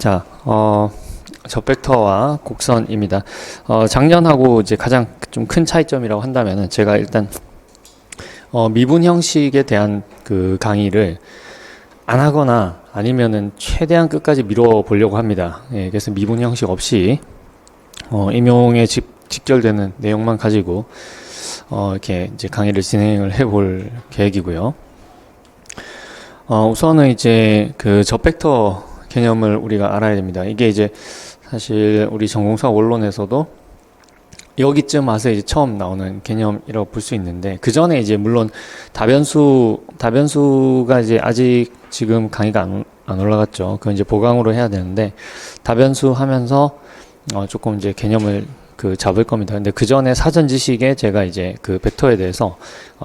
자, 접벡터와 곡선입니다. 작년하고 이제 가장 좀 큰 차이점이라고 한다면은 제가 일단 미분 형식에 대한 그 강의를 안 하거나 아니면은 최대한 끝까지 밀어 보려고 합니다. 예, 그래서 미분 형식 없이 임용에 직결되는 내용만 가지고 이렇게 이제 강의를 진행을 해볼 계획이고요. 우선은 이제 그 접벡터 개념을 우리가 알아야 됩니다. 이게 이제 사실 우리 전공사 원론에서도 여기쯤 와서 이제 처음 나오는 개념이라고 볼 수 있는데, 그 전에 이제 물론 다변수가 이제 아직 지금 강의가 안 올라갔죠. 그건 이제 보강으로 해야 되는데, 다변수 하면서 조금 이제 개념을 잡을 겁니다. 근데 그 전에 사전 지식에 제가 이제 그 벡터에 대해서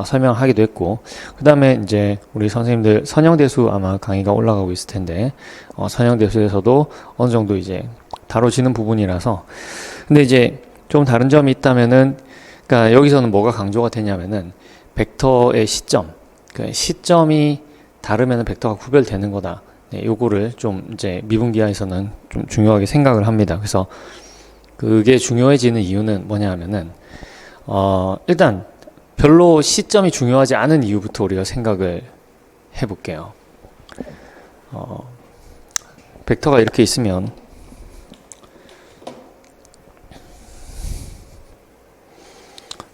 설명하기도 했고, 그 다음에 이제 우리 선생님들 선형대수 아마 강의가 올라가고 있을 텐데, 선형대수에서도 어느 정도 이제 다뤄지는 부분이라서. 근데 이제 좀 다른 점이 있다면은, 그러니까 여기서는 뭐가 강조가 되냐면은 벡터의 시점, 그 시점이 다르면은 벡터가 구별되는 거다. 네, 요거를 좀 이제 미분기하에서는 좀 중요하게 생각을 합니다. 그래서 그게 중요해지는 이유는 뭐냐 하면은, 일단 별로 시점이 중요하지 않은 이유부터 우리가 생각을 해볼게요. 벡터가 이렇게 있으면,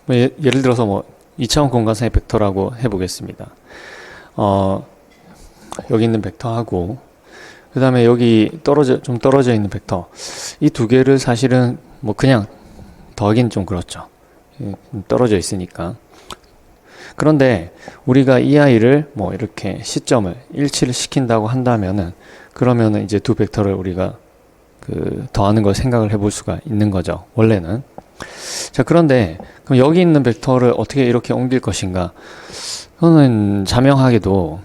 예를 들어서 뭐 2차원 공간상의 벡터라고 해보겠습니다. 여기 있는 벡터하고, 그 다음에 여기 좀 떨어져 있는 벡터, 이 두 개를 사실은 뭐 그냥 더하기는 좀 그렇죠. 떨어져 있으니까. 그런데 우리가 이 아이를 뭐 이렇게 시점을 일치를 시킨다고 한다면은, 그러면은 이제 두 벡터를 우리가 더하는 걸 생각을 해볼 수가 있는 거죠, 원래는. 자, 그런데 그럼 여기 있는 벡터를 어떻게 이렇게 옮길 것인가? 그거는 자명하게도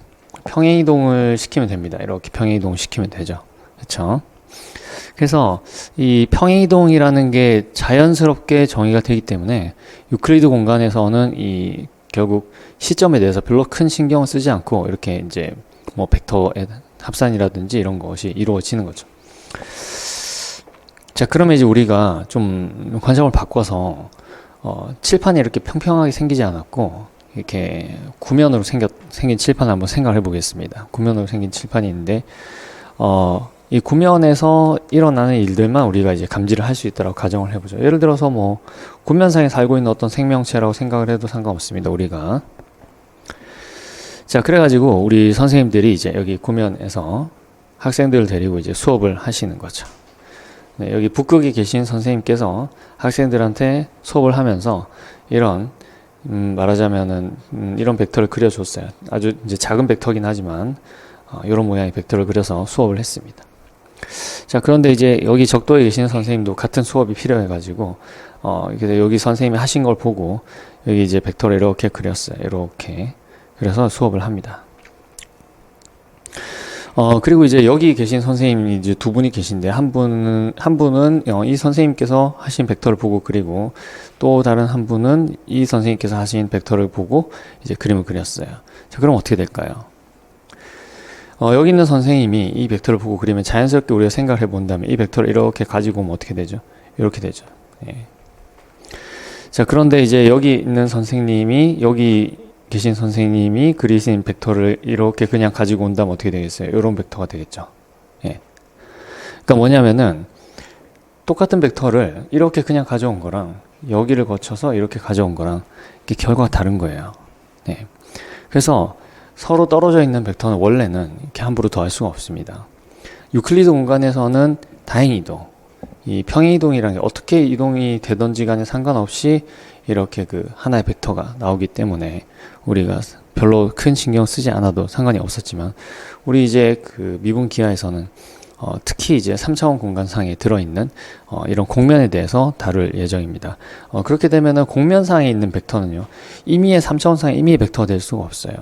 평행이동을 시키면 됩니다. 이렇게 평행이동 시키면 되죠. 그렇죠? 그래서 이 평행이동이라는 게 자연스럽게 정의가 되기 때문에 유클리드 공간에서는 이 결국 시점에 대해서 별로 큰 신경을 쓰지 않고 이렇게 이제 뭐 벡터의 합산이라든지 이런 것이 이루어지는 거죠. 자, 그러면 이제 우리가 좀 관점을 바꿔서 칠판이 이렇게 평평하게 생기지 않았고 이렇게 구면으로 생긴 칠판을 한번 생각을 해보겠습니다. 구면으로 생긴 칠판이 있는데, 이 구면에서 일어나는 일들만 우리가 이제 감지를 할 수 있다고 가정을 해보죠. 예를 들어서 뭐 구면상에 살고 있는 어떤 생명체라고 생각을 해도 상관없습니다, 우리가. 자, 그래가지고 우리 선생님들이 이제 여기 구면에서 학생들을 데리고 이제 수업을 하시는 거죠. 네, 여기 북극에 계신 선생님께서 학생들한테 수업을 하면서 이런 말하자면은 이런 벡터를 그려줬어요. 아주 이제 작은 벡터긴 하지만 이런 모양의 벡터를 그려서 수업을 했습니다. 자, 그런데 이제 여기 적도에 계시는 선생님도 같은 수업이 필요해가지고 여기 선생님이 하신 걸 보고 여기 이제 벡터를 이렇게 그렸어요. 이렇게 그래서 수업을 합니다. 그리고 이제 여기 계신 선생님이 이제 두 분이 계신데, 한 분은 이 선생님께서 하신 벡터를 보고 그리고, 또 다른 한 분은 이 선생님께서 하신 벡터를 보고 이제 그림을 그렸어요. 자, 그럼 어떻게 될까요? 여기 있는 선생님이 이 벡터를 보고 그리면 자연스럽게 우리가 생각을 해본다면 이 벡터를 이렇게 가지고 오면 어떻게 되죠? 이렇게 되죠. 예. 자, 그런데 이제 여기 있는 선생님이 여기 계신 선생님이 그리신 벡터를 이렇게 그냥 가지고 온다면 어떻게 되겠어요? 이런 벡터가 되겠죠. 예. 그러니까 뭐냐면은 똑같은 벡터를 이렇게 그냥 가져온 거랑 여기를 거쳐서 이렇게 가져온 거랑 이게 결과가 다른 거예요. 네. 그래서 서로 떨어져 있는 벡터는 원래는 이렇게 함부로 더할 수가 없습니다. 유클리드 공간에서는 다행히도 이 평행이동이라는 게 어떻게 이동이 되든지 간에 상관없이 이렇게 하나의 벡터가 나오기 때문에 우리가 별로 큰 신경 쓰지 않아도 상관이 없었지만, 우리 이제 미분 기하에서는 특히 이제 3차원 공간상에 들어있는 이런 공면에 대해서 다룰 예정입니다. 그렇게 되면은 공면상에 있는 벡터는요, 임의의 3차원상의 임의의 벡터가 될 수가 없어요.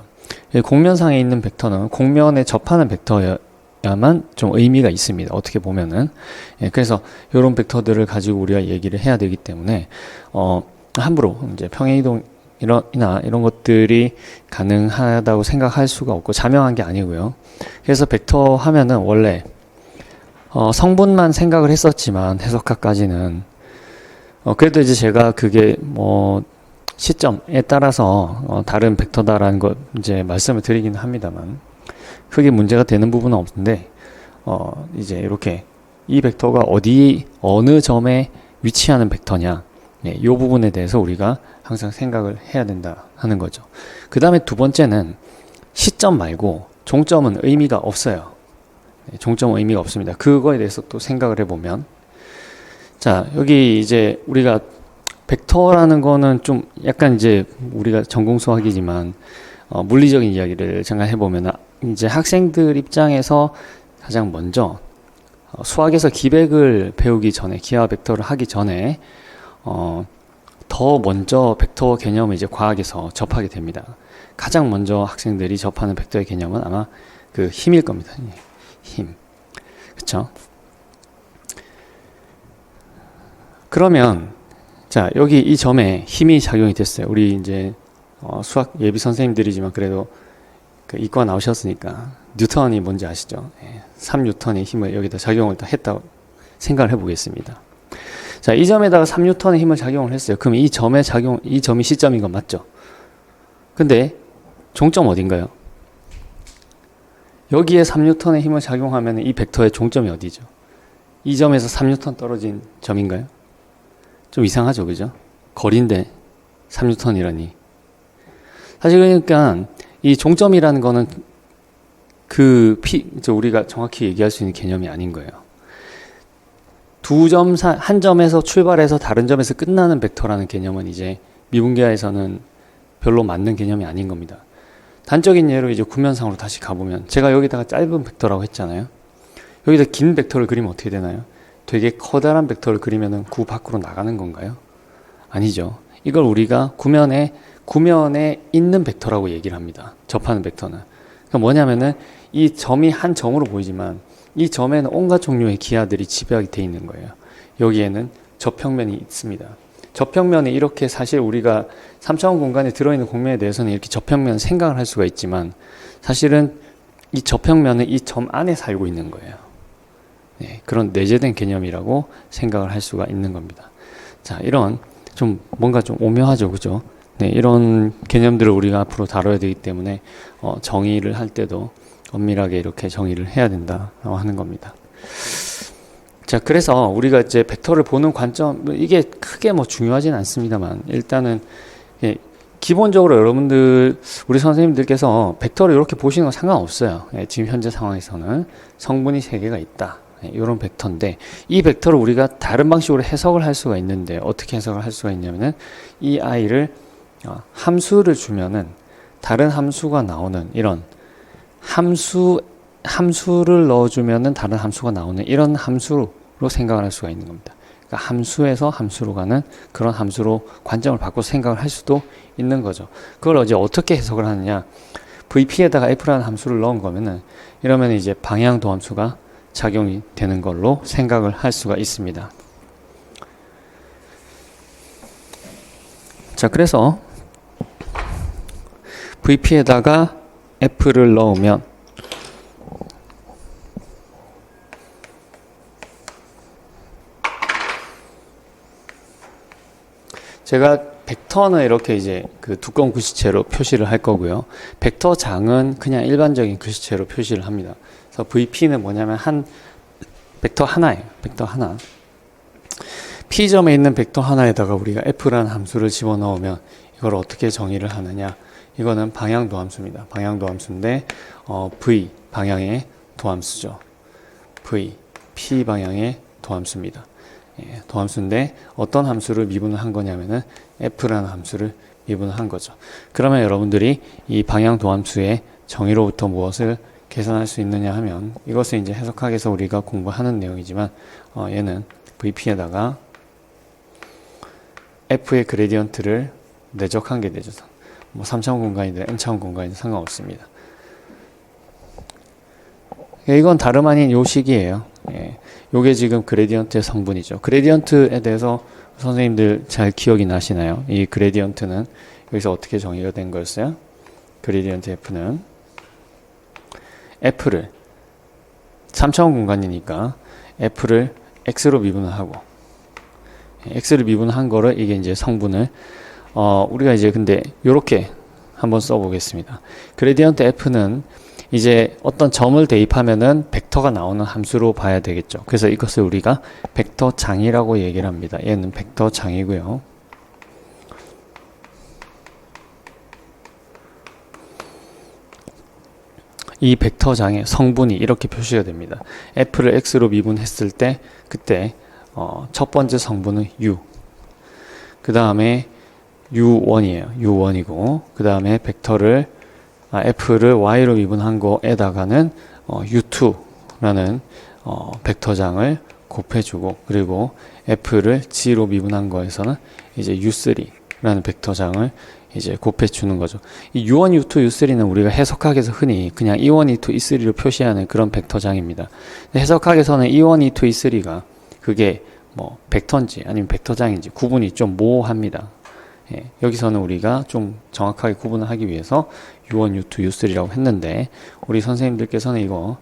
공면상에 있는 벡터는 공면에 접하는 벡터야만 좀 의미가 있습니다, 어떻게 보면은. 그래서 이런 벡터들을 가지고 우리가 얘기를 해야 되기 때문에 함부로 이제 평행이동이나 이런 것들이 가능하다고 생각할 수가 없고 자명한 게 아니고요. 그래서 벡터 하면은 원래 성분만 생각을 했었지만 해석학까지는 그래도 이제 제가 그게 뭐 시점에 따라서 다른 벡터다라는 것 이제 말씀을 드리긴 합니다만 크게 문제가 되는 부분은 없는데 이제 이렇게 이 벡터가 어느 점에 위치하는 벡터냐, 이 부분에 대해서 우리가 항상 생각을 해야 된다 하는 거죠. 그 다음에 두 번째는 시점 말고 종점은 의미가 없어요. 종점은 의미가 없습니다. 그거에 대해서 또 생각을 해보면, 자, 여기 이제 우리가 벡터라는 거는 좀 약간 이제 우리가 전공 수학이지만 물리적인 이야기를 잠깐 해보면 이제 학생들 입장에서 가장 먼저 수학에서 기백을 배우기 전에, 기하 벡터를 하기 전에 더 먼저 벡터 개념을 이제 과학에서 접하게 됩니다. 가장 먼저 학생들이 접하는 벡터의 개념은 아마 그 힘일 겁니다. 힘. 그쵸? 그러면, 자, 여기 이 점에 힘이 작용이 됐어요. 우리 이제, 수학 예비 선생님들이지만 그래도 그 이과 나오셨으니까, 뉴턴이 뭔지 아시죠? 3뉴턴의 힘을 여기다 작용을 다 했다고 생각을 해보겠습니다. 자, 이 점에다가 3뉴턴의 힘을 작용을 했어요. 그럼 이 점이 시점인 건 맞죠? 근데, 종점 어딘가요? 여기에 3뉴턴의 힘을 작용하면 이 벡터의 종점이 어디죠? 이 점에서 3뉴턴 떨어진 점인가요? 좀 이상하죠, 그죠? 거리인데 3뉴턴이라니. 사실 그러니까 이 종점이라는 거는 우리가 정확히 얘기할 수 있는 개념이 아닌 거예요. 한 점에서 출발해서 다른 점에서 끝나는 벡터라는 개념은 이제 미분계에서는 별로 맞는 개념이 아닌 겁니다. 단적인 예로 이제 구면상으로 다시 가보면, 제가 여기다가 짧은 벡터라고 했잖아요. 여기다 긴 벡터를 그리면 어떻게 되나요? 되게 커다란 벡터를 그리면은 구 밖으로 나가는 건가요? 아니죠. 이걸 우리가 구면에 있는 벡터라고 얘기를 합니다. 접하는 벡터는. 그러니까 뭐냐면은 이 점이 한 점으로 보이지만 이 점에는 온갖 종류의 기하들이 집약이 돼 있는 거예요. 여기에는 접평면이 있습니다. 접평면에 이렇게 사실 우리가 3차원 공간에 들어있는 공면에 대해서는 이렇게 접평면 생각을 할 수가 있지만 사실은 이 접평면은 이 점 안에 살고 있는 거예요. 네, 그런 내재된 개념이라고 생각을 할 수가 있는 겁니다. 자, 이런 좀 뭔가 좀 오묘하죠, 그죠? 네, 이런 개념들을 우리가 앞으로 다뤄야 되기 때문에 정의를 할 때도 엄밀하게 이렇게 정의를 해야 된다고 하는 겁니다. 자, 그래서 우리가 이제 벡터를 보는 관점, 이게 크게 뭐 중요하진 않습니다만 일단은 기본적으로 여러분들, 우리 선생님들께서 벡터를 이렇게 보시는 건 상관없어요. 지금 현재 상황에서는 성분이 3개가 있다. 이런 벡터인데, 이 벡터를 우리가 다른 방식으로 해석을 할 수가 있는데, 어떻게 해석을 할 수가 있냐면은 이 아이를 함수를 주면은 다른 함수가 나오는 이런 함수를 넣어주면은 다른 함수가 나오는 이런 함수로 생각을 할 수가 있는 겁니다. 그러니까 함수에서 함수로 가는 그런 함수로 관점을 바꿔서 생각을 할 수도 있는 거죠. 그걸 이제 어떻게 해석을 하느냐? VP에다가 F라는 함수를 넣은 거면은 이러면 이제 방향도 함수가 작용이 되는 걸로 생각을 할 수가 있습니다. 자, 그래서 VP에다가 F를 넣으면 제가 벡터는 이렇게 이제 그 두꺼운 글씨체로 표시를 할 거고요. 벡터 장은 그냥 일반적인 글씨체로 표시를 합니다. 그래서 VP는 뭐냐면 벡터 하나예요. 벡터 하나. P점에 있는 벡터 하나에다가 우리가 F라는 함수를 집어넣으면 이걸 어떻게 정의를 하느냐? 이거는 방향도 함수입니다. 방향도 함수인데 V 방향의 도함수죠. V, P 방향의 도함수입니다. 도함수인데 어떤 함수를 미분을 한 거냐면은 F라는 함수를 미분을 한 거죠. 그러면 여러분들이 이 방향 도함수의 정의로부터 무엇을 계산할 수 있느냐 하면, 이것을 이제 해석학에서 우리가 공부하는 내용이지만 얘는 VP에다가 F의 그레디언트를 내적한 게 되죠. 뭐 3차원 공간이든 n차원 공간이든 상관없습니다. 이건 다름 아닌 요 식이에요. 요게 지금 그레디언트의 성분이죠. 그레디언트에 대해서 선생님들 잘 기억이 나시나요? 이 그레디언트는 여기서 어떻게 정의가 된 거였어요? 그레디언트 F는 F를 3차원 공간이니까 f를 x로 미분을 하고, x를 미분한 거를 이게 이제 성분을 우리가 이제 근데 요렇게 한번 써보겠습니다. 그레디언트 f는 이제 어떤 점을 대입하면은 벡터가 나오는 함수로 봐야 되겠죠. 그래서 이것을 우리가 벡터 장이라고 얘기를 합니다. 얘는 벡터 장이고요. 이 벡터장의 성분이 이렇게 표시가 됩니다. f를 x로 미분했을 때 그때 첫 번째 성분은 u, 그 다음에 u1이에요. u1이고 그 다음에 벡터를 f를 y로 미분한 거에다가는 u2라는 벡터장을 곱해주고, 그리고 f를 g로 미분한 거에서는 이제 u3라는 벡터장을 이제 곱해주는 거죠. 이 u1, u2, u3는 우리가 해석학에서 흔히 그냥 e1, e2, e3로 표시하는 그런 벡터장입니다. 해석학에서는 e1, e2, e3가 그게 뭐 벡터인지 아니면 벡터장인지 구분이 좀 모호합니다. 예, 여기서는 우리가 좀 정확하게 구분을 하기 위해서 u1, u2, u3라고 했는데, 우리 선생님들께서는 이거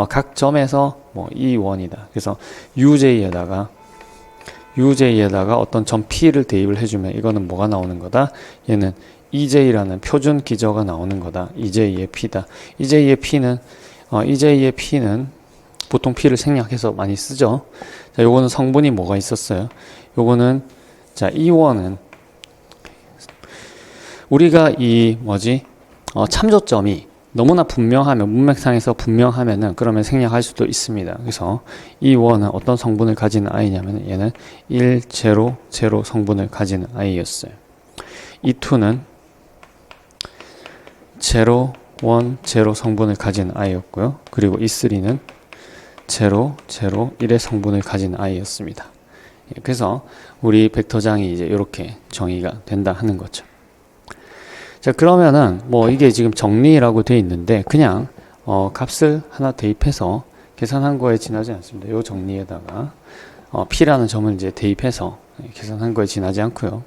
각 점에서 뭐 e1이다. 그래서 UJ에다가 어떤 점 P를 대입을 해주면 이거는 뭐가 나오는 거다? 얘는 EJ라는 표준 기저가 나오는 거다. EJ의 P다. EJ의 P는 보통 P를 생략해서 많이 쓰죠. 자, 요거는 성분이 뭐가 있었어요? 요거는, 자, E1은 우리가 참조점이 너무나 분명하면, 문맥상에서 분명하면은 그러면 생략할 수도 있습니다. 그래서 E1은 어떤 성분을 가지는 아이냐면 얘는 1, 0, 0 성분을 가지는 아이였어요. E2는 0, 1, 0 성분을 가진 아이였고요. 그리고 E3는 0, 0, 1의 성분을 가진 아이였습니다. 그래서 우리 벡터장이 이제 이렇게 정의가 된다 하는 거죠. 자, 그러면은 뭐 이게 지금 정리라고 되어 있는데 그냥 값을 하나 대입해서 계산한 거에 지나지 않습니다. 요 정리에다가 P라는 점을 이제 대입해서 계산한 거에 지나지 않고요.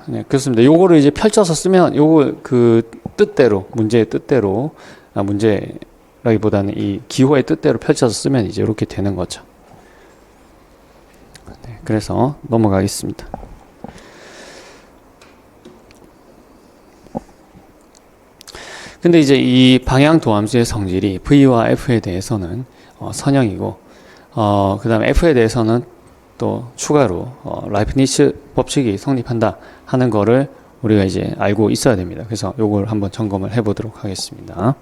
네, 그렇습니다. 요거를 이제 펼쳐서 쓰면 요거 그 뜻대로, 문제의 뜻대로, 문제라기보다는 이 기호의 뜻대로 펼쳐서 쓰면 이제 이렇게 되는 거죠. 네, 그래서 넘어가겠습니다. 근데 이제 이 방향 도함수의 성질이 V와 F에 대해서는 선형이고, 그 다음에 F에 대해서는 또 추가로 라이프니츠 법칙이 성립한다 하는 거를 우리가 이제 알고 있어야 됩니다. 그래서 요걸 한번 점검을 해 보도록 하겠습니다.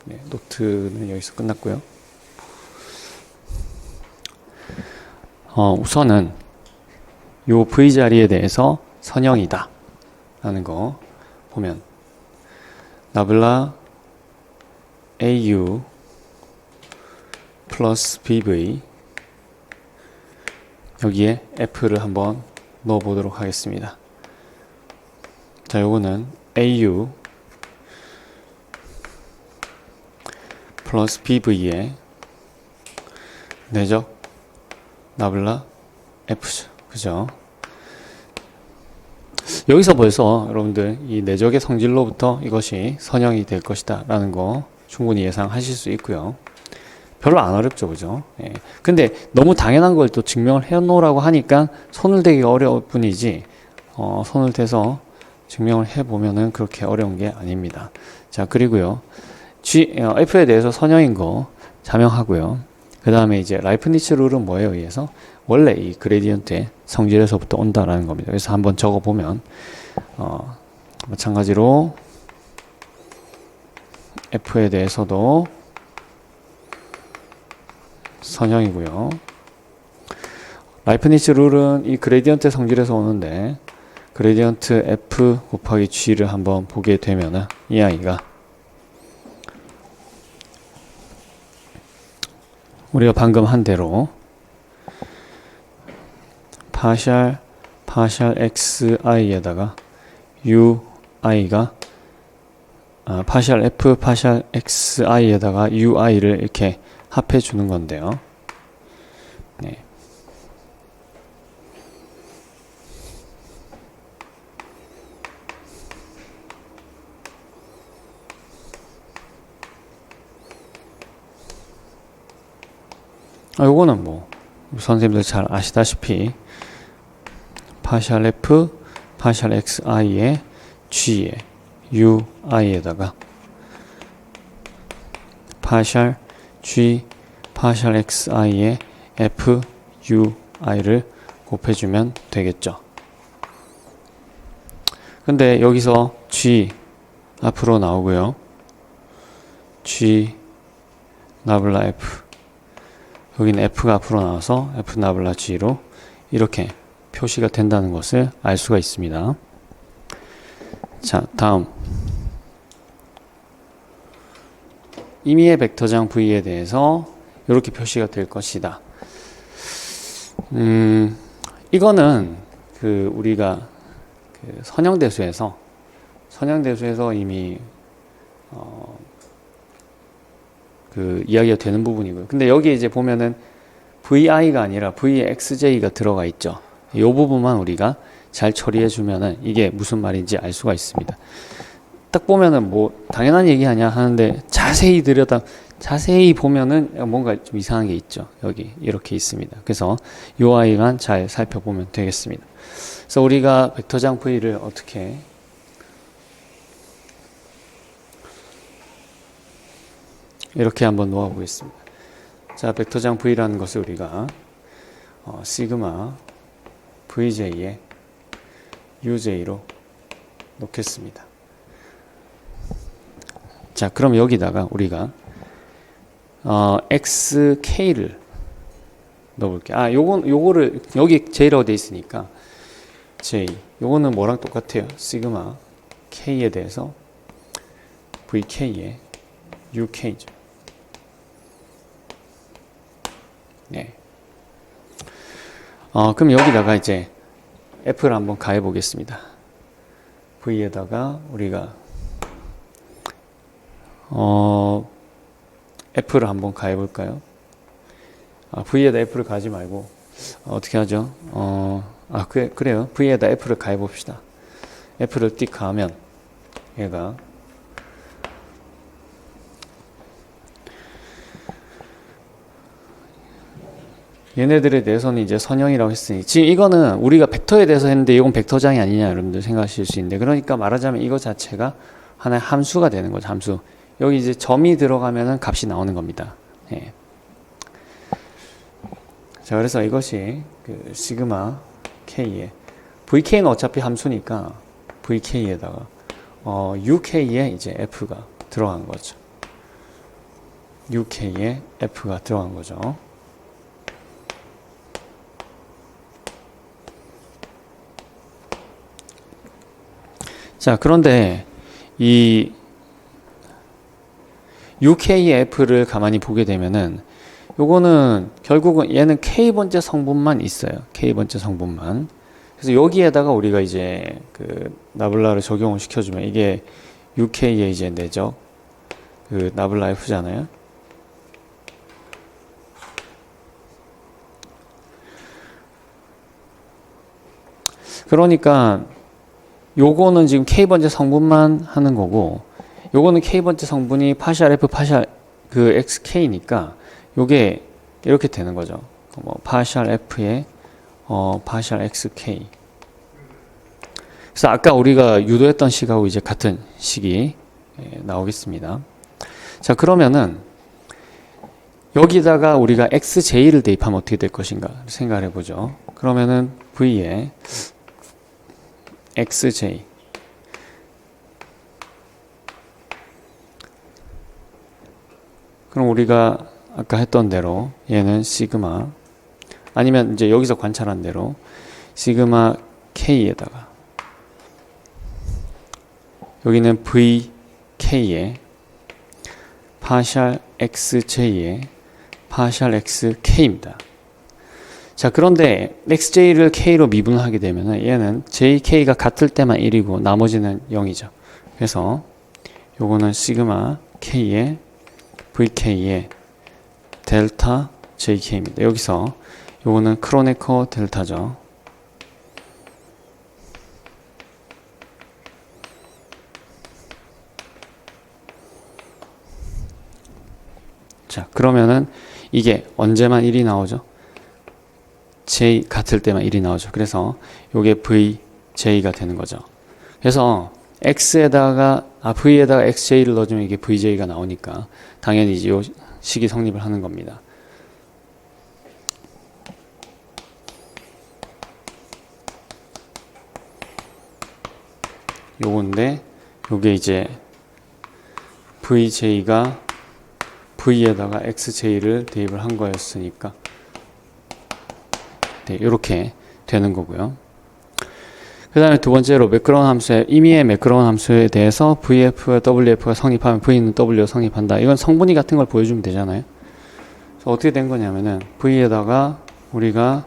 네, 노트는 여기서 끝났고요. 우선은 요 V 자리에 대해서 선형이다 라는 거 보면 나블라 AU 플러스 BV, 여기에 F를 한번 넣어 보도록 하겠습니다. 자, 요거는 AU 플러스 BV의 내적 나블라 F죠. 그죠? 여기서 벌써 여러분들 이 내적의 성질로부터 이것이 선형이 될 것이다 라는 거 충분히 예상하실 수 있고요. 별로 안 어렵죠, 그죠? 예. 근데 너무 당연한 걸 또 증명을 해놓으라고 하니까 손을 대기가 어려울 뿐이지, 손을 대서 증명을 해보면은 그렇게 어려운 게 아닙니다. 자, 그리고요, F에 대해서 선형인 거 자명하고요. 그 다음에 이제 라이프니츠 룰은 뭐에 의해서? 원래 이 그레디언트의 성질에서부터 온다라는 겁니다. 그래서 한번 적어보면, 마찬가지로 F에 대해서도 선형이고요. 라이프니츠 룰은 이 그레디언트 성질에서 오는데, 그레디언트 F 곱하기 G를 한번 보게 되면은 이 아이가 우리가 방금 한 대로 파샬 XI에다가 UI가 파샬 F 파샬 XI에다가 UI를 이렇게 합해 주는 건데요. 네. 요거는 뭐 선생님들 잘 아시다시피 파셜 F, 파셜 XI의 G에 UI에다가 파셜 G, 파셜 XI의 F, UI를 곱해주면 되겠죠. 근데 여기서 G 앞으로 나오고요. G 나블라 F, 여기는 F가 앞으로 나와서 F 나블라 G로 이렇게 표시가 된다는 것을 알 수가 있습니다. 자, 다음 임의의 벡터장 V에 대해서 이렇게 표시가 될 것이다. 이거는 우리가 선형대수에서 이미 이야기가 되는 부분이고요. 근데 여기 이제 보면은 VI가 아니라 VXJ가 들어가 있죠. 이 부분만 우리가 잘 처리해 주면은 이게 무슨 말인지 알 수가 있습니다. 딱 보면은 뭐 당연한 얘기 아니야 하는데 자세히 보면은 뭔가 좀 이상한 게 있죠. 여기 이렇게 있습니다. 그래서 이 아이만 잘 살펴보면 되겠습니다. 그래서 우리가 벡터장 V를 어떻게 이렇게 한번 놓아 보겠습니다. 자, 벡터장 V라는 것을 우리가 시그마 VJ에 UJ로 놓겠습니다. 자, 그럼 여기다가 우리가 XK를 넣어볼게요. 요거를 여기 J라고 돼 있으니까 J, 요거는 뭐랑 똑같아요? 시그마 K에 대해서 VK에 UK죠. 네. 그럼 여기다가 이제 F를 한번 가해 보겠습니다. V에다가 우리가 F를 한번 가해 볼까요? V에다 F를 가지 말고 어떻게 하죠? 그래요. V에다 F를 가해 봅시다. F를 띡 가하면 얘가 얘네들에 대해서는 이제 선형이라고 했으니 지금 이거는 우리가 벡터에 대해서 했는데 이건 벡터장이 아니냐 여러분들 생각하실 수 있는데, 그러니까 말하자면 이거 자체가 하나의 함수가 되는 거죠. 함수. 여기 이제 점이 들어가면은 값이 나오는 겁니다. 예. 자, 그래서 이것이 시그마 K에 VK는 어차피 함수니까 VK에다가 UK에 이제 F가 들어간 거죠. UK에 F가 들어간 거죠. 자, 그런데 이 UKF를 가만히 보게 되면은 요거는 결국은 얘는 K번째 성분만 있어요. K번째 성분만. 그래서 여기에다가 우리가 이제 나블라를 적용을 시켜주면 이게 UK의 이제 내적 나블라 F잖아요. 그러니까 요거는 지금 K번째 성분만 하는 거고, 요거는 K번째 성분이 파셜 F 파셜 XK니까 요게 이렇게 되는 거죠. 파셜 F에 파셜 XK. 그래서 아까 우리가 유도했던 식하고 이제 같은 식이 나오겠습니다. 자, 그러면은 여기다가 우리가 XJ를 대입하면 어떻게 될 것인가 생각을 해보죠. 그러면은 V에 XJ 그럼 우리가 아까 했던 대로 얘는 시그마, 아니면 이제 여기서 관찰한 대로 시그마 K에다가 여기는 VK에 파셜 XJ에 파셜 XK입니다. 자, 그런데 XJ를 K로 미분하게 되면 얘는 JK가 같을 때만 1이고 나머지는 0이죠. 그래서 요거는 시그마 K에 VK에 델타 JK입니다. 여기서 요거는 크로네커 델타죠. 자, 그러면은 이게 언제만 1이 나오죠? j 같을 때만 1이 나오죠. 그래서 요게 vj가 되는 거죠. 그래서 v에다가 xj를 넣어주면 이게 vj가 나오니까 당연히 이제 요 식이 성립을 하는 겁니다. 요건데 요게 이제 vj가 v에다가 xj를 대입을 한 거였으니까 네, 이렇게 되는 거고요. 그 다음에 두 번째로 매끄러운 함수의 임의의 매끄러운 함수에 대해서 vf와 wf가 성립하면 v는 w가 성립한다. 이건 성분이 같은 걸 보여주면 되잖아요. 그래서 어떻게 된 거냐면은 v에다가 우리가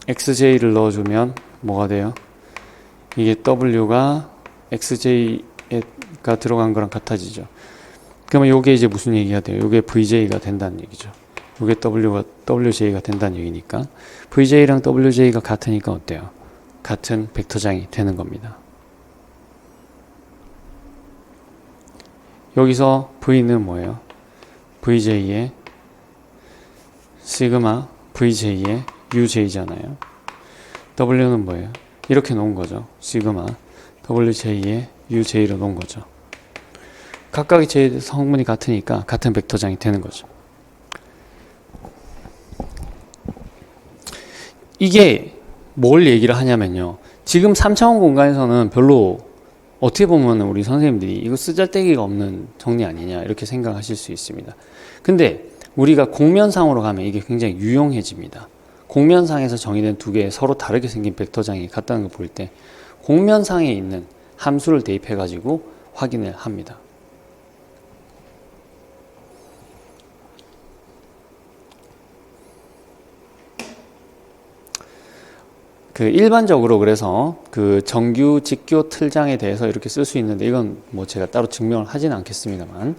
xj를 넣어주면 뭐가 돼요? 이게 w가 xj가 들어간 거랑 같아지죠. 그러면 요게 이제 무슨 얘기가 돼요? 요게 vj가 된다는 얘기죠. 요게 w가 wj가 된다는 얘기니까 vj랑 wj가 같으니까 어때요? 같은 벡터장이 되는 겁니다. 여기서 v는 뭐예요? vj의 시그마 vj의 uj잖아요. w는 뭐예요? 이렇게 놓은 거죠. 시그마 wj의 uj로 놓은 거죠. 각각의 j 성분이 같으니까 같은 벡터장이 되는 거죠. 이게 뭘 얘기를 하냐면요. 지금 3차원 공간에서는 별로 어떻게 보면 우리 선생님들이 이거 쓰잘데기가 없는 정리 아니냐 이렇게 생각하실 수 있습니다. 근데 우리가 공면상으로 가면 이게 굉장히 유용해집니다. 공면상에서 정의된 두 개의 서로 다르게 생긴 벡터장이 같다는 걸 볼 때 공면상에 있는 함수를 대입해 가지고 확인을 합니다. 그 일반적으로 그래서 그 정규 직교 틀장에 대해서 이렇게 쓸 수 있는데 이건 뭐 제가 따로 증명을 하지는 않겠습니다만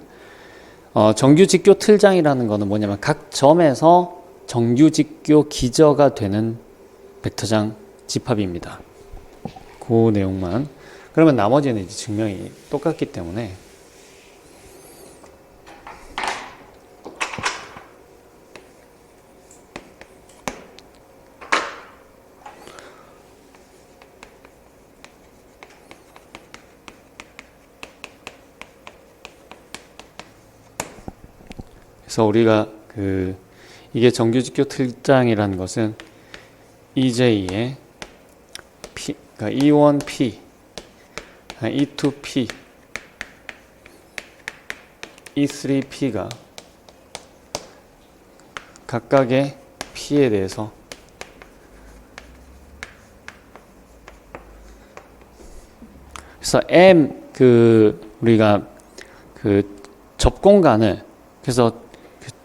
정규 직교 틀장이라는 거는 뭐냐면 각 점에서 정규 직교 기저가 되는 벡터장 집합입니다. 그 내용만. 그러면 나머지는 이제 증명이 똑같기 때문에 그래서 우리가 이게 정규직교 틀장이라는 것은 EJ의 P, 그러니까 E1P, E2P, E3P가 각각의 P에 대해서 그래서 우리가 접공간을 그래서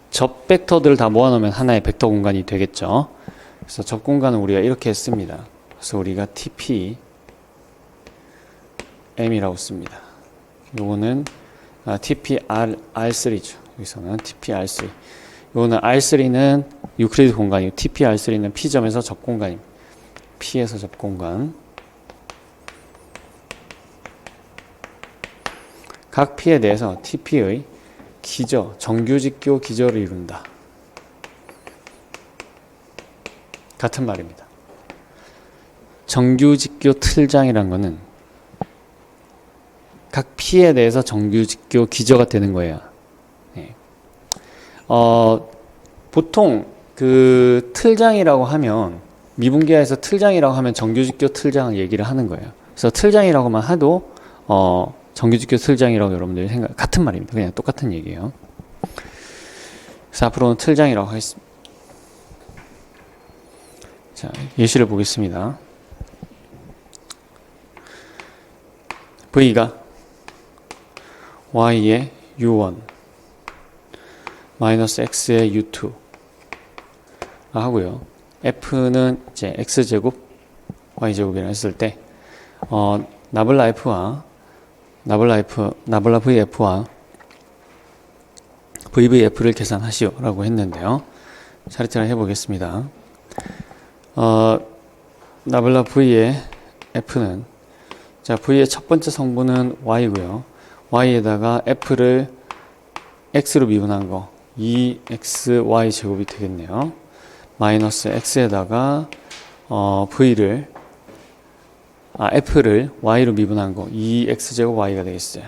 접 벡터들을 다 모아놓으면 하나의 벡터 공간이 되겠죠. 그래서 접 공간은 우리가 이렇게 했습니다. 그래서 우리가 TP M이라고 씁니다. 요거는 TP-R3죠. 여기서는 TP-R3. 요거는 R3는 유클리드 공간이고 TP-R3는 P점에서 접 공간입니다. P에서 접 공간. 각 P에 대해서 TP의 기저, 정규직교 기저를 이룬다. 같은 말입니다. 정규직교 틀장이란 거는 각 P에 대해서 정규직교 기저가 되는 거예요. 네. 보통 그 틀장이라고 하면 미분계에서 틀장이라고 하면 정규직교 틀장을 얘기를 하는 거예요. 그래서 틀장이라고만 해도 정규직교 틀장이라고 여러분들이 같은 말입니다. 그냥 똑같은 얘기예요. 그래서 앞으로는 틀장이라고 하겠습니다. 자, 예시를 보겠습니다. V가 Y의 U1 마이너스 X의 U2 하고요. F는 이제 X제곱 Y제곱이라 했을 때 나블라 VF와 VVF를 계산하시오 라고 했는데요. 차례차례 해보겠습니다. 나블라 V의 F는 자 V의 첫 번째 성분은 Y고요. Y에다가 F를 X로 미분한 거 2xy 제곱이 되겠네요. 마이너스 x에다가 f를 y로 미분한 거 2x제곱 y가 되겠어요.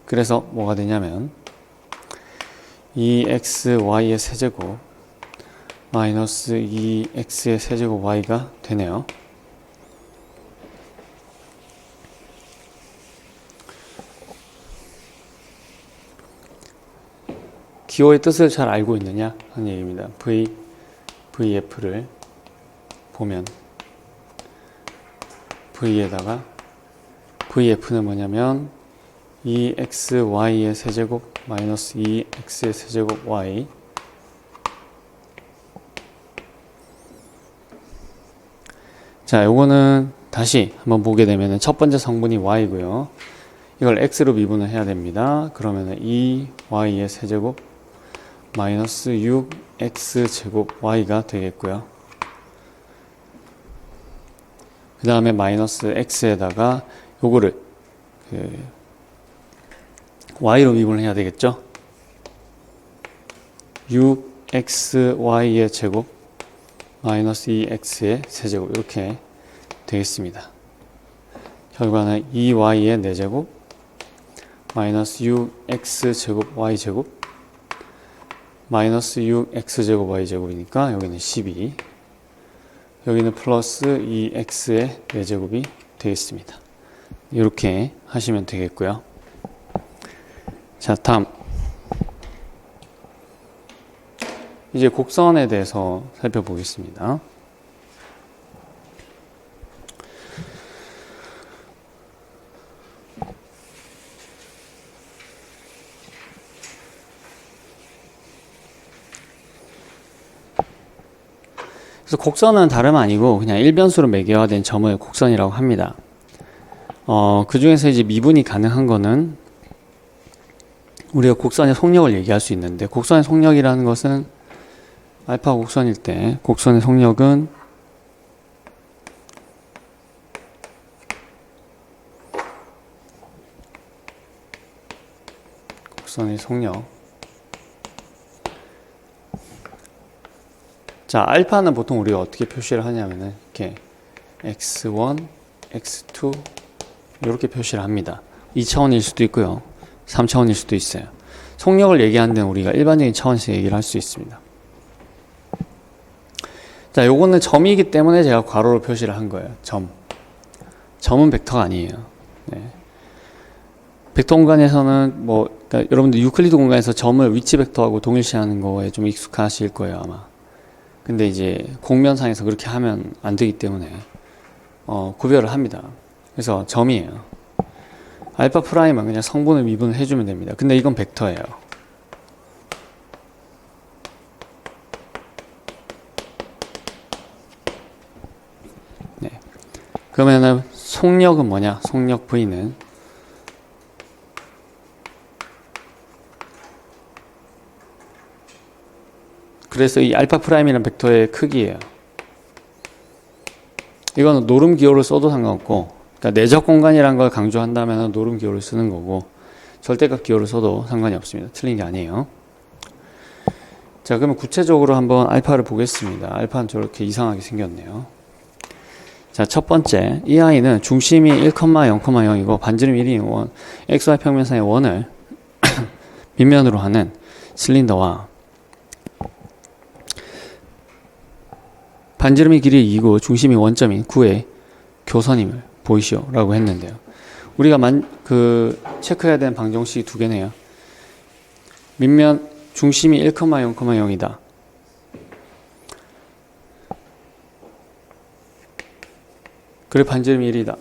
그래서 뭐가 되냐면 2xy의 세제곱 마이너스 2x의 세제곱 y가 되네요. 기호의 뜻을 잘 알고 있느냐 하는 얘기입니다. vf를 보면 v에다가 vf는 뭐냐면 2xy의 세제곱 마이너스 2x의 세제곱 y 자, 요거는 다시 한번 보게 되면은 첫 번째 성분이 y고요. 이걸 x로 미분을 해야 됩니다. 그러면은 2y의 세제곱 마이너스 6x제곱 y가 되겠고요. 그 다음에 마이너스 x에다가 요거를 y로 미분을 해야 되겠죠. 6xy의 제곱 마이너스 2x의 세제곱 이렇게 되겠습니다. 결과는 2y의 4제곱 마이너스 6x제곱 y제곱 마이너스 6x제곱 y제곱이니까 여기는 12 여기는 플러스 2x의 4제곱이 되겠습니다. 이렇게 하시면 되겠고요. 자, 다음 이제 곡선에 대해서 살펴보겠습니다. 그래서 곡선은 다름 아니고 그냥 일변수로 매개화된 점을 곡선이라고 합니다. 그 중에서 이제 미분이 가능한 거는 우리가 곡선의 속력을 얘기할 수 있는데 곡선의 속력이라는 것은 알파 곡선일 때 곡선의 속력은 곡선의 속력 자, 알파는 보통 우리가 어떻게 표시를 하냐면은 이렇게 x1, x2 이렇게 표시를 합니다. 2차원일 수도 있고요. 3차원일 수도 있어요. 속력을 얘기하는 데는 우리가 일반적인 차원에서 얘기를 할 수 있습니다. 자, 요거는 점이기 때문에 제가 괄호로 표시를 한 거예요. 점은 벡터가 아니에요. 네. 벡터 공간에서는 그러니까 여러분들 유클리드 공간에서 점을 위치 벡터하고 동일시하는 거에 좀 익숙하실 거예요, 아마. 근데 이제 공면상에서 그렇게 하면 안 되기 때문에 구별을 합니다. 그래서 점이에요. 알파 프라임은 그냥 성분을 미분을 해주면 됩니다. 근데 이건 벡터예요. 네. 그러면은 속력은 뭐냐? 속력 V는 그래서 이 알파 프라임이라는 벡터의 크기예요. 이거는 노름 기호를 써도 상관없고, 그러니까 내적 공간이라는 걸 강조한다면 노름 기호를 쓰는 거고, 절대값 기호를 써도 상관이 없습니다. 틀린 게 아니에요. 자, 그러면 구체적으로 한번 알파를 보겠습니다. 알파는 저렇게 이상하게 생겼네요. 자, 첫 번째, 이 아이는 중심이 1,0,0이고 반지름 1인 XY 평면상의 원을 밑면으로 하는 실린더와 반지름이 길이 2고 중심이 원점인 9의 교선임을 보이시오 라고 했는데요. 우리가 체크해야 되는 방정식이 두 개네요. 밑면 중심이 1,0,0이다. 그리고 반지름이 1이다.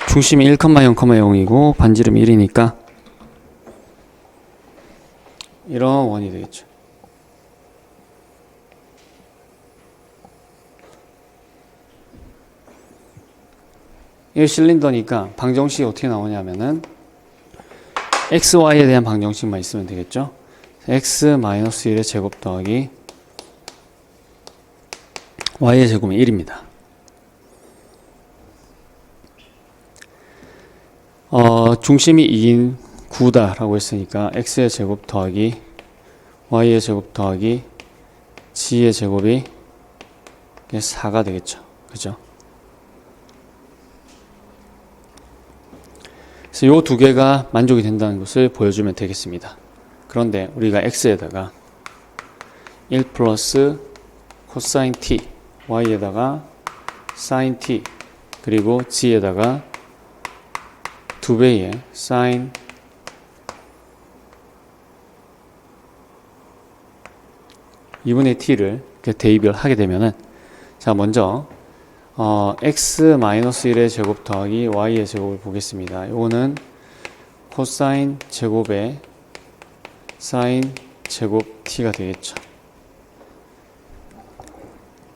중심이 1,0,0이고 반지름이 1이니까 이런 원이 되겠죠. 이게 실린더니까 방정식이 어떻게 나오냐면은 xy에 대한 방정식만 있으면 되겠죠. x-1의 제곱 더하기 y의 제곱은 1입니다. 중심이 2인 9다 라고 했으니까 x의 제곱 더하기 y의 제곱 더하기 g의 제곱이 4가 되겠죠. 그죠? 그래서 요 두 개가 만족이 된다는 것을 보여주면 되겠습니다. 그런데 우리가 x에다가 1 플러스 코사인 t, y에다가 사인 t, 그리고 g에다가 2배의 사인 2분의 t를 대입을 하게 되면은, 자, 먼저 x-1의 제곱 더하기 y의 제곱을 보겠습니다. 요거는 코사인 제곱에 사인 제곱 t가 되겠죠.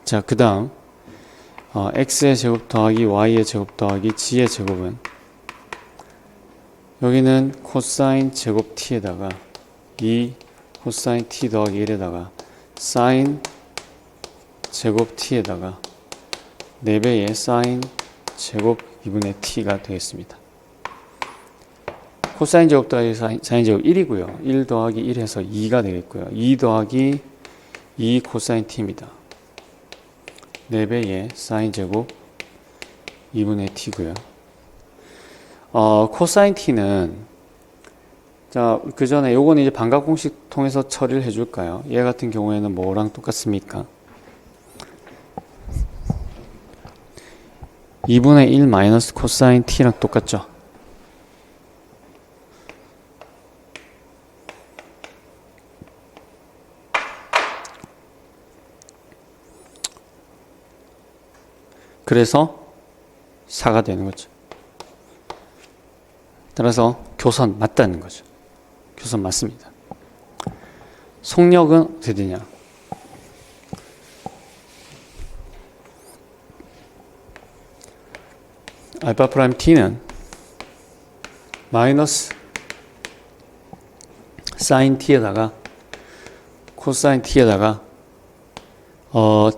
자, 그 다음 x의 제곱 더하기 y의 제곱 더하기 g의 제곱은, 여기는 코사인 제곱 t에다가 2 코사인 t 더하기 1에다가 사인 제곱 t에다가 4배의 사인 제곱 2분의 t가 되겠습니다. 코사인 제곱 더하기 사인 제곱 1이고요. 1 더하기 1 해서 2가 되겠고요. 2 더하기 2 코사인 t입니다. 4배의 사인 제곱 2분의 t고요. 코사인 t는, 자, 그 전에 요거는 이제 반각 공식 통해서 처리를 해줄까요? 얘 같은 경우에는 뭐랑 똑같습니까? 2분의 1 마이너스 코사인 t랑 똑같죠? 그래서 4가 되는 거죠. 따라서 교선 맞다는 거죠. 교선 맞습니다. 속력은 어떻게 되냐? 알파 프라임 t는 마이너스 사인 t에다가 코사인 t에다가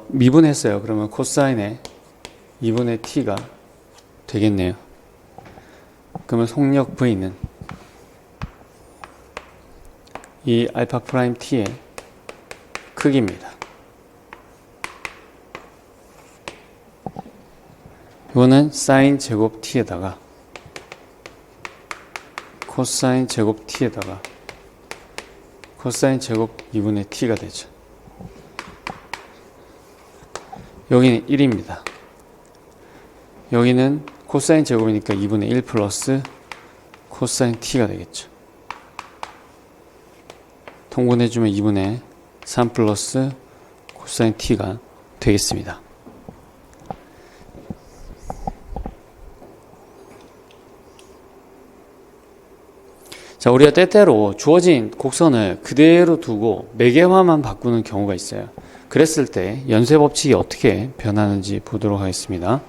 미분했어요. 그러면 코사인의 2분의 t가 되겠네요. 그러면 속력 v는 이 알파 프라임 t의 크기입니다. 이거는 사인 제곱 t에다가 코사인 제곱 t에다가 코사인 제곱 2분의 t가 되죠. 여기는 1입니다. 여기는 코사인 제곱이니까 2분의 1 플러스 코사인 t가 되겠죠. 통분해주면 2분의 3 플러스 코사인 t가 되겠습니다. 자, 우리가 때때로 주어진 곡선을 그대로 두고 매개화만 바꾸는 경우가 있어요. 그랬을 때 연쇄 법칙이 어떻게 변하는지 보도록 하겠습니다.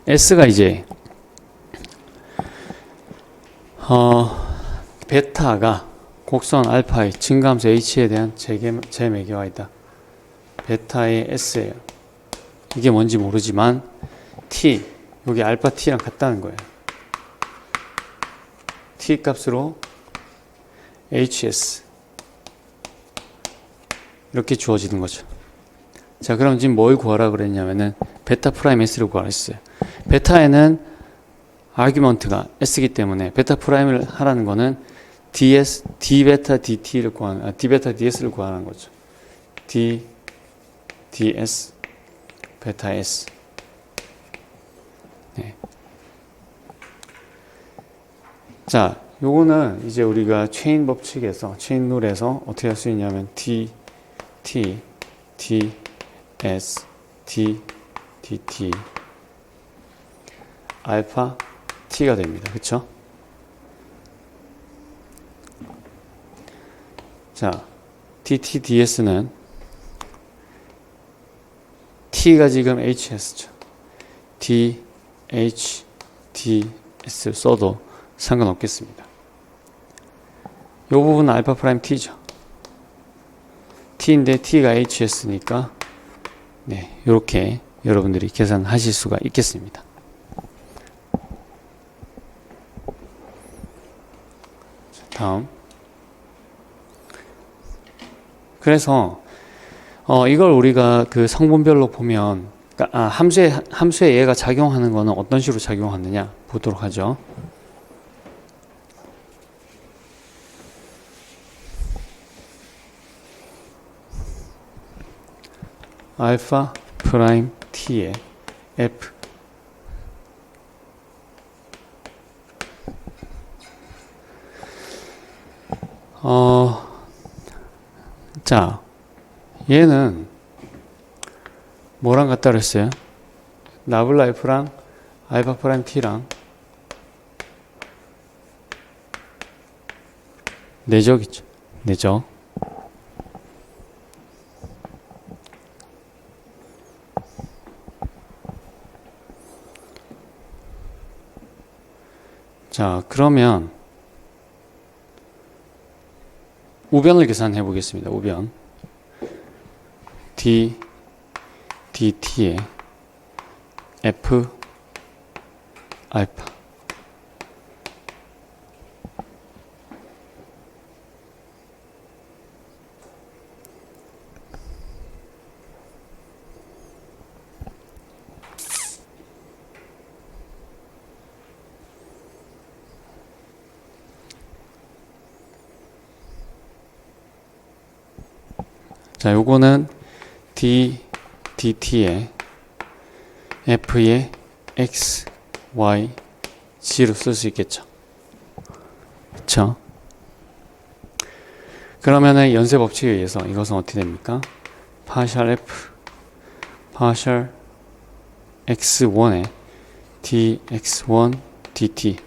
S가 이제 베타가 곡선 알파의 증가함수 H에 대한 제매개화이다. 베타의 S예요. 이게 뭔지 모르지만 T, 여기 알파 T랑 같다는 거예요. T 값으로 HS 이렇게 주어지는 거죠. 자, 그럼 지금 뭘 구하라 그랬냐면은 베타 프라임 S를 구하라 했어요. 베타에는 아규먼트가 S이기 때문에 베타 프라임을 하라는 거는 DS, D베타 DT를 구하는, D베타 DS를 구하는 거죠. D, DS, 베타 S. 네. 자, 요거는 이제 우리가 체인 법칙에서, 체인 룰에서 어떻게 할 수 있냐면 D, T, D, S, D, DT, 알파, T가 됩니다. 그쵸? 자, DT, DS는 T가 지금 HS죠. D, H, D, S를 써도 상관없겠습니다. 이 부분은 알파 프라임 T죠. T인데 T가 HS니까 네, 이렇게 여러분들이 계산하실 수가 있겠습니다. 다음. 그래서 이걸 우리가 그 성분별로 보면, 그러니까 함수에 얘가 작용하는 거는 어떤 식으로 작용하느냐 보도록 하죠. 알파 프라임 t의 f 자, 얘는 뭐랑 같다 그랬어요? 나블라 f랑 알파 프라임 t랑 내적이죠. 내적. 자, 그러면 우변을 계산해 보겠습니다. 우변 dt의 f 알파 자, 요거는 dt의 f의 x, y, g로 쓸 수 있겠죠. 그쵸? 그러면은 연쇄 법칙에 의해서 이것은 어떻게 됩니까? 파셜 f, 파셜 x1에 dx1 dt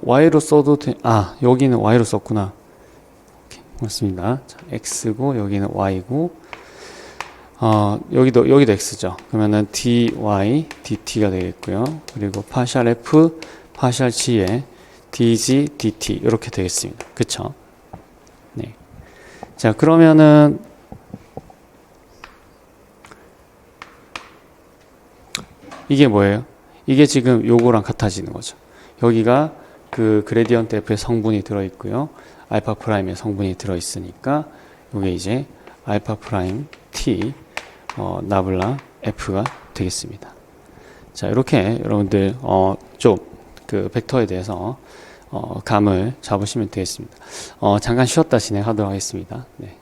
y로 써도 여기는 y로 썼구나. 오케이, 맞습니다. 자, x고 여기는 y고 여기도 x죠. 그러면은 dy dt가 되겠고요. 그리고 파셜 f 파셜 g에 dg dt 이렇게 되겠습니다. 그쵸? 네. 자, 그러면은 이게 뭐예요? 이게 지금 요거랑 같아지는 거죠. 여기가 그 그레디언트 f의 성분이 들어있고요. 알파 프라임의 성분이 들어있으니까 이게 이제 알파 프라임 t 나블라 f가 되겠습니다. 자, 이렇게 여러분들 좀 그 벡터에 대해서 감을 잡으시면 되겠습니다. 잠깐 쉬었다 진행하도록 하겠습니다. 네.